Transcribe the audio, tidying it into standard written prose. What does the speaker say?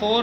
4